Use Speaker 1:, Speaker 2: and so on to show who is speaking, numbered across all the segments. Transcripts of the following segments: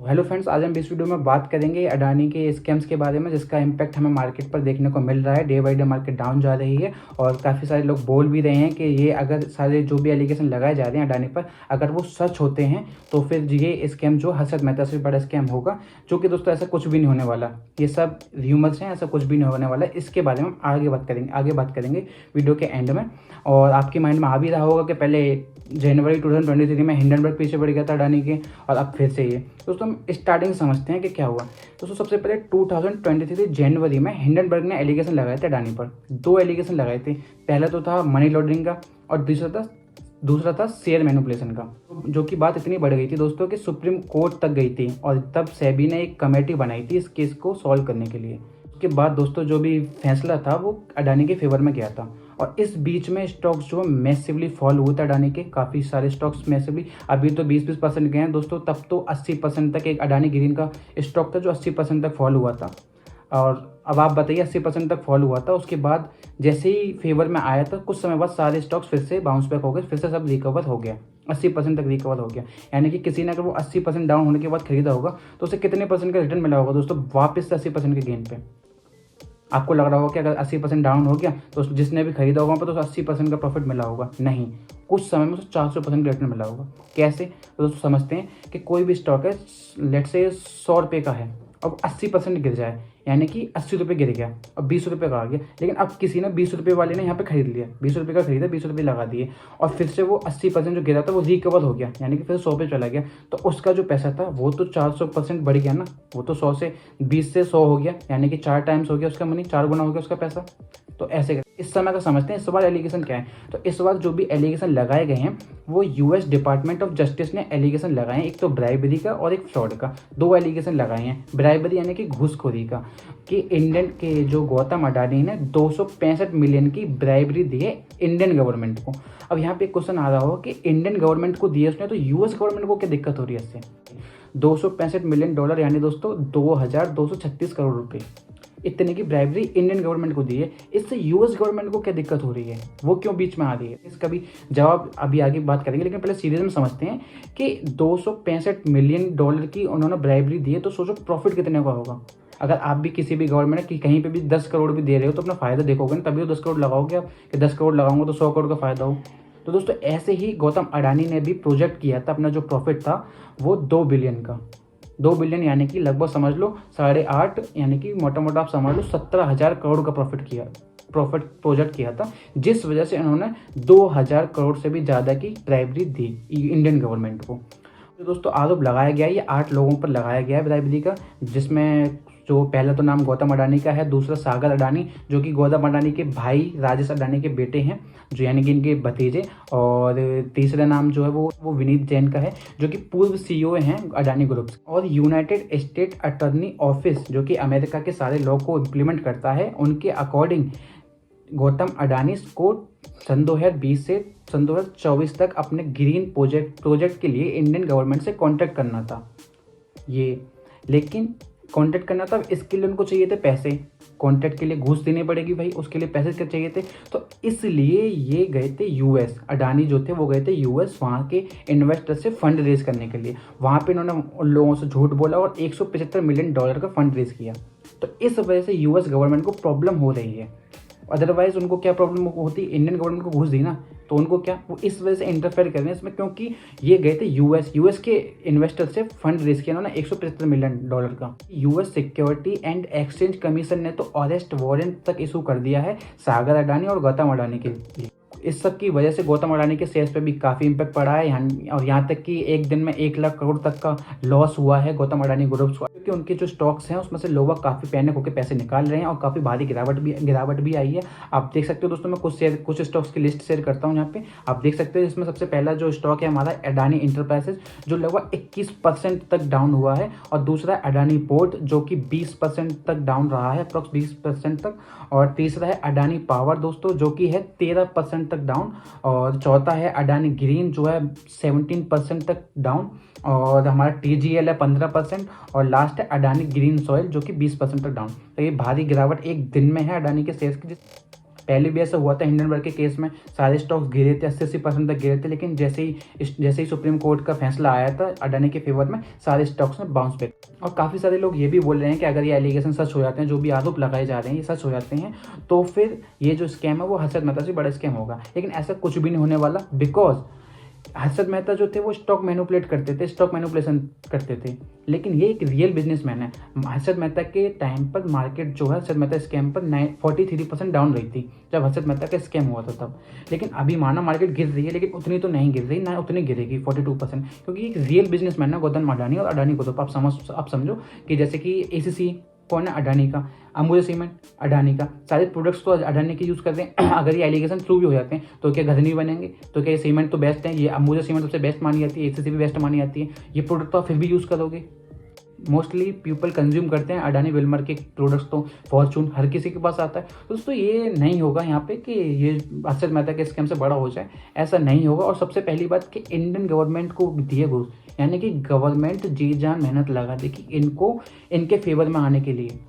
Speaker 1: Hello friends, आज हम इस वीडियो में बात करेंगे अडानी के स्कैम्स के बारे में, जिसका इम्पैक्ट हमें मार्केट पर देखने को मिल रहा है। Day by day market down जा रही है और काफ़ी सारे लोग बोल भी रहे हैं कि ये अगर सारे जो भी एलिगेशन लगाए जा रहे हैं अडानी पर, अगर वो सच होते हैं तो फिर ये स्कैम जो हर्षद मेहता से बड़ा स्कैम होगा, जो कि दोस्तों ऐसा कुछ भी नहीं होने वाला। ये सब र्यूमर्स हैं, ऐसा कुछ भी नहीं होने वाला। इसके बारे में हम आगे बात करेंगे वीडियो के एंड में। और आपके माइंड में आ भी रहा होगा कि पहले जनवरी 2023 में हिंडनबर्ग पीछे पड़ गया था अडानी के, और अब फिर से ये। दोस्तों हम स्टार्टिंग समझते हैं कि क्या हुआ। दोस्तों सबसे पहले 2023 जनवरी में हिंडनबर्ग ने एलिगेशन लगाए थे अडानी पर। दो एलिगेशन लगाए थे। पहला तो था मनी लॉन्ड्रिंग का और दूसरा था शेयर मैनिपुलेशन का, जो कि बात इतनी बढ़ गई थी दोस्तों कि सुप्रीम कोर्ट तक गई थी और तब सेबी ने एक कमेटी बनाई थी इस केस को सॉल्व करने के लिए। उसके बाद दोस्तों जो भी फैसला था वो अडानी के फेवर में गया था। और इस बीच में स्टॉक्स जो मैसिवली फॉल हुए थे अडानी के, काफ़ी सारे स्टॉक्स मैसिवली, अभी तो 20% गए हैं दोस्तों, तब तो 80% तक एक अडानी ग्रीन का स्टॉक था जो 80% तक फॉल हुआ था। और अब आप बताइए 80% तक फॉल हुआ था, उसके बाद जैसे ही फेवर में आया था कुछ समय बाद सारे स्टॉक्स फिर से बाउंस बैक हो गए, फिर से सब रिकवर हो गया, 80% तक रिकवर हो गया। यानी कि किसी ने अगर वो 80% डाउन होने के बाद खरीदा होगा तो उसे कितने परसेंट का रिटर्न मिला होगा दोस्तों, वापस से 80% के गेन पे। आपको लग रहा होगा कि अगर 80% डाउन हो गया तो जिसने भी खरीदा होगा तो 80% का प्रॉफिट मिला होगा। नहीं, कुछ समय में उसे 400% का रिटर्न मिला होगा। कैसे? तो दोस्तों समझते हैं कि कोई भी स्टॉक है, लेट से 100 रुपये का है, अब 80% गिर जाए, यानी कि 80 रुपये गिर गया और 20 रुपये का आ गया। लेकिन अब किसी ने 20 रुपये वाले ने यहाँ पे खरीद लिया, 20 रुपये का खरीदा, 20 रुपये लगा दिए, और फिर से वो 80% जो गिरा था वो रिकवर हो गया, यानी कि फिर 100 पे चला गया। तो उसका जो पैसा था वो तो 400% बढ़ गया ना। वो तो 100 से 20 से 100 हो गया, यानी कि 4 टाइम्स हो गया उसका मनी, 4 गुना हो गया उसका पैसा। तो ऐसे इस समय का समझते हैं। इस बार एलिगेशन क्या है? तो इस बार जो भी एलिगेशन लगाए गए हैं वो यूएस डिपार्टमेंट ऑफ जस्टिस ने एलिगेशन लगाए हैं। एक तो ब्राइबरी का और एक फ्रॉड का, दो एलिगेशन लगाए हैं। ब्राइबरी यानी कि घूसखोरी का, कि इंडियन के जो गौतम अडानी ने 265 मिलियन की ब्राइबरी दी है इंडियन गवर्नमेंट को। अब यहाँ पे क्वेश्चन आ रहा हो कि इंडियन गवर्नमेंट को दिए उसने, तो यूएस गवर्नमेंट को क्या दिक्कत हो रही है इससे? 265 मिलियन डॉलर यानी दोस्तों 2236 करोड़ रुपए, इतने की ब्राइबरी इंडियन गवर्नमेंट को दी है। इससे यूएस गवर्नमेंट को क्या दिक्कत हो रही है? वो क्यों बीच में आ रही है? इसका भी जवाब अभी आगे बात करेंगे, लेकिन पहले सीरीज में समझते हैं कि 265 मिलियन डॉलर की उन्होंने ब्राइबरी दी है, तो सोचो प्रॉफिट कितने का होगा। अगर आप भी किसी भी गवर्नमेंट की कहीं पे भी 10 करोड़ भी दे रहे हो तो अपना फायदा देखोगे ना, तभी तो 10 करोड़ लगाओगे आप, कि 10 करोड़ लगाऊंगा तो 100 करोड़ का फायदा हो। तो दोस्तों ऐसे ही गौतम अडानी ने भी प्रोजेक्ट किया था, अपना जो प्रॉफिट था वो 2 बिलियन का। 2 बिलियन यानी कि लगभग समझ लो 8.5, यानी कि मोटा मोटा आप समझ लो 17,000 करोड़ का प्रॉफिट प्रोजेक्ट किया था, जिस वजह से इन्होंने 2,000 करोड़ से भी ज़्यादा की ब्राइबरी दी इंडियन गवर्नमेंट को। तो दोस्तों आरोप लगाया गया है, ये 8 लोगों पर लगाया गया है ब्राइबरी का, जिसमें जो पहला तो नाम गौतम अडानी का है, दूसरा सागर अडानी जो कि गौतम अडानी के भाई राजेश अडानी के बेटे हैं, जो यानी कि इनके भतीजे, और तीसरा नाम जो है वो विनीत जैन का है, जो कि पूर्व सीईओ हैं अडानी ग्रुप। और यूनाइटेड स्टेट अटॉर्नी ऑफिस जो कि अमेरिका के सारे लॉ को इम्प्लीमेंट करता है, उनके अकॉर्डिंग गौतम अडानी को सन 2020 से सन 2024 तक अपने ग्रीन प्रोजेक्ट के लिए इंडियन गवर्नमेंट से कॉन्ट्रैक्ट करना था ये। लेकिन कॉन्ट्रैक्ट करना था, इसके लिए उनको चाहिए थे पैसे, कॉन्ट्रैक्ट के लिए घूस देनी पड़ेगी भाई, उसके लिए पैसे चाहिए थे। तो इसलिए ये गए थे यूएस, अडानी जो थे वो गए थे यूएस, वहाँ के इन्वेस्टर से फंड रेज करने के लिए। वहाँ पे इन्होंने उन लोगों से झूठ बोला और 175 मिलियन डॉलर का फंड रेज किया। तो इस वजह से यूएस गवर्नमेंट को प्रॉब्लम हो रही है। अदरवाइज उनको क्या प्रॉब्लम होती? इंडियन गवर्नमेंट को घूस दी ना, तो उनको क्या, वो इस वजह से इंटरफेयर कर रहे हैं इसमें, क्योंकि ये गए थे यूएस के इन्वेस्टर से फंड रेज किया उन्होंने 175 मिलियन डॉलर का। US security and exchange commission ने तो अरेस्ट वारंट तक इशू कर दिया है सागर अडानी और गौतम अडानी के लिए। इस सब की वजह से गौतम अडानी के शेयर्स पे भी काफ़ी इम्पैक्ट पड़ा है और यहाँ तक कि एक दिन में 1 लाख करोड़ तक का लॉस हुआ है गौतम अडानी ग्रुप्स को, क्योंकि उनके जो स्टॉक्स हैं उसमें से लोग काफ़ी पैनिक होकर पैसे निकाल रहे हैं और काफ़ी भारी गिरावट भी आई है। आप देख सकते हो दोस्तों, मैं कुछ स्टॉक्स की लिस्ट शेयर करता हूँ यहाँ पे, आप देख सकते हो। इसमें सबसे पहला जो स्टॉक है हमारा अडानी इंटरप्राइजेज, जो लगभग 21% तक डाउन हुआ है, और दूसरा अडानी पोर्ट जो कि 20% तक डाउन रहा है, अप्रॉक्स 20% तक, और तीसरा है अडानी पावर दोस्तों जो कि है 13% तक डाउन, और चौथा है अडानी ग्रीन जो है 17% तक डाउन, और हमारा TGL है 15%, और लास्ट है अडानी ग्रीन सॉइल जो कि 20% तक डाउन। तो ये भारी गिरावट एक दिन में है अडानी के शेयर्स की। पहले भी ऐसा हुआ था हिंडनबर्ग के केस में, सारे स्टॉक्स गिरे थे, 80% तक गिरे थे, लेकिन जैसे ही सुप्रीम कोर्ट का फैसला आया था अडानी के फेवर में, सारे स्टॉक्स ने बाउंस बैक। और काफ़ी सारे लोग ये भी बोल रहे हैं कि अगर ये एलिगेशन सच हो जाते हैं, जो भी आरोप लगाए जा रहे हैं ये सच हो जाते हैं, तो फिर ये जो स्कैम है वो हर्षद मेहता से बड़ा स्कैम होगा। लेकिन ऐसा कुछ भी नहीं होने वाला, बिकॉज हर्षद मेहता जो थे वो स्टॉक मैनिपुलेट करते थे, स्टॉक मैनिपुलेशन करते थे, लेकिन ये एक रियल बिजनेसमैन है। हर्षद मेहता के टाइम पर मार्केट जो है हर्षद मेहता स्कैम पर 43% डाउन रही थी जब हर्षद मेहता का स्कैम हुआ था तब। लेकिन अभी माना मार्केट गिर रही है, लेकिन उतनी तो नहीं गिर रही, ना उतनी गिरेगी 42%, क्योंकि एक रियल बिजनेसमैन है गौतम अडानी। और अडानी को तो आप समझो कि जैसे कि ACC कौन है, अडानी का, अंबुजा सीमेंट अडानी का, सारे प्रोडक्ट्स तो अडानी के यूज़ करते हैं। अगर ये एलिगेशन ट्रू भी हो जाते हैं तो क्या घर नहीं बनेंगे, तो क्या ये सीमेंट तो बेस्ट है, ये अंबुजा सीमेंट सबसे बेस्ट मानी जाती है, ACC भी बेस्ट मानी जाती है, ये प्रोडक्ट तो आप फिर भी यूज़ करोगे। मोस्टली पीपल कंज्यूम करते हैं अडानी विल्मर के प्रोडक्ट्स, तो फॉर्चून हर किसी के पास आता है। तो दोस्तों ये नहीं होगा यहाँ पे कि ये हर्षद मेहता के स्कैम से बड़ा हो जाए, ऐसा नहीं होगा। और सबसे पहली बात कि इंडियन गवर्नमेंट को दिए घूस, यानी कि गवर्नमेंट जी जान मेहनत लगा दी कि इनको इनके फेवर में आने के लिए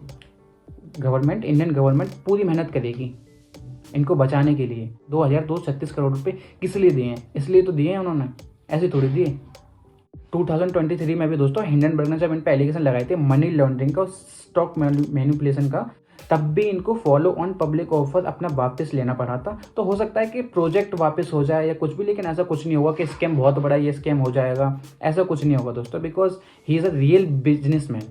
Speaker 1: इंडियन गवर्नमेंट पूरी मेहनत करेगी इनको बचाने के लिए। 2236 करोड़ रुपए किस लिए दिए हैं, इसलिए तो दिए हैं उन्होंने, ऐसे थोड़ी दिए। 2023 में भी दोस्तों हिंडनबर्ग ने जब इन पर एलिगेशन लगाए थे मनी लॉन्ड्रिंग का, स्टॉक मैनिपुलेशन का, तब भी इनको फॉलो ऑन पब्लिक ऑफर अपना वापस लेना पड़ा था। तो हो सकता है कि प्रोजेक्ट वापस हो जाए या कुछ भी, लेकिन ऐसा कुछ नहीं होगा कि स्कैम बहुत बड़ा ये स्कैम हो जाएगा, ऐसा कुछ नहीं होगा दोस्तों, because he is a real businessman.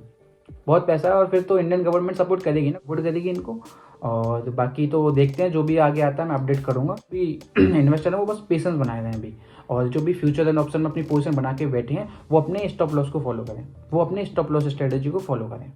Speaker 1: बहुत पैसा है और फिर तो इंडियन गवर्नमेंट सपोर्ट करेगी ना, सपोर्ट करेगी इनको। और बाकी तो देखते हैं, जो भी आगे आता है मैं अपडेट करूँगा। अभी इन्वेस्टर है वो बस पेशेंस बनाए रहे हैं अभी, और जो भी फ्यूचर एंड ऑप्शन में अपनी पोजीशन बना के बैठे हैं वो अपने स्टॉप लॉस को फॉलो करें, वो अपने स्टॉप लॉस स्ट्रेटेजी को फॉलो करें।